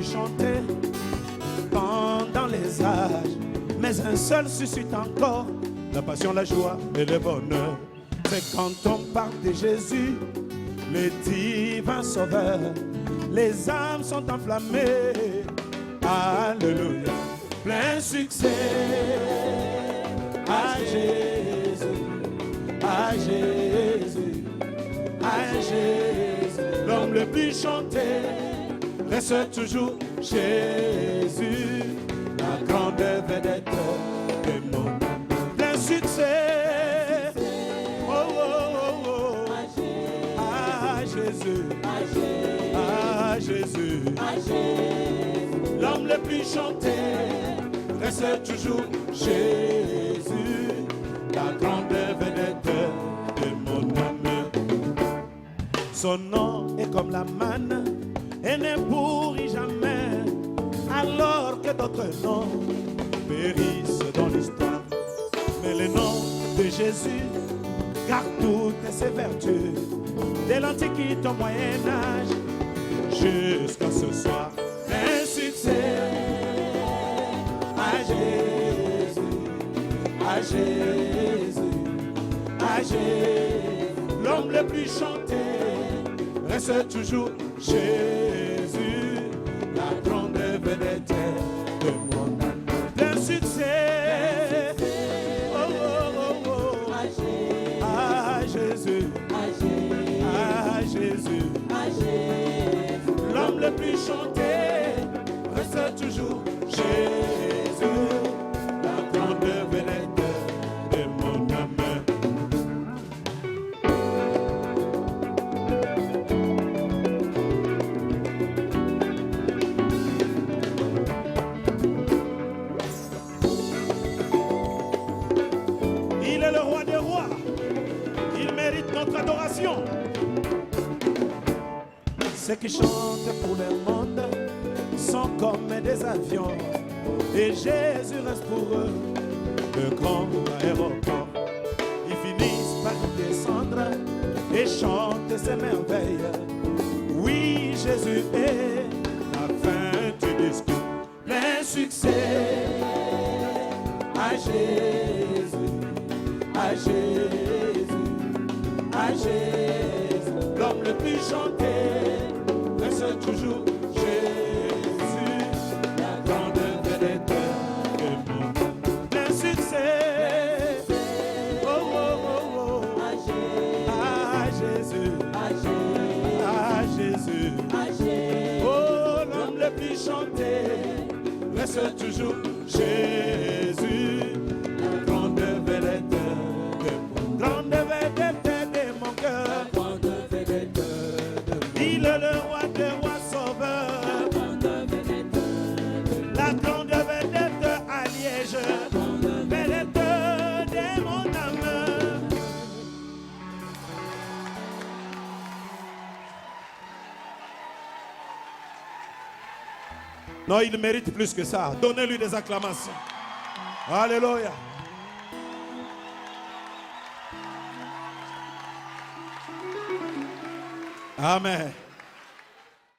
Chanter pendant les âges, mais un seul suscite encore la passion, la joie et le bonheur. C'est quand on parle de Jésus, le divin sauveur, les âmes sont enflammées. Alléluia, plein succès à Jésus, à Jésus, à Jésus, l'homme le plus chanté. Reste toujours Jésus, la grande vedette de mon âme. Plein succès, oh, oh, oh, oh. À Jésus, à Jésus, l'homme le plus chanté. Reste toujours Jésus, la grande vedette de mon âme. Son nom est comme la manne et ne pourrit jamais, alors que d'autres noms périssent dans l'histoire. Mais le nom de Jésus garde toutes ses vertus, de l'Antiquité au Moyen-Âge jusqu'à ce soir. Un succès à Jésus, à Jésus, à Jésus, l'homme le plus chanté. Reste toujours Jésus, la grande vedette de mon âme. Plein succès, oh, oh, oh, oh. À Jésus, à Jésus, l'homme le plus chanté. Reste toujours Jésus, la grande vedette de mon âme. Il est le roi des rois. Il mérite notre adoration. Ceux qui chantent pour le monde sont comme des avions. Et Jésus reste pour eux le grand aéroport. Ils finissent par descendre et chanter ses merveilles. Oui, Jésus est la fin du discours. Plein succès à Jésus, à Jésus, à Jésus, l'homme le plus chanté. Reste toujours Jésus, la grande vedette de mon âme. Plein succès, oh, oh, oh, oh. À Jésus, à Jésus, oh, l'homme le plus chanté. Reste toujours Jésus, la grande vedette de mon grande vedette de mon cœur. Il est le roi des rois sauveurs, la grande vedette à Liège, vedette de mon âme. Non, il mérite plus que ça. Donnez-lui des acclamations. Alléluia. Amen.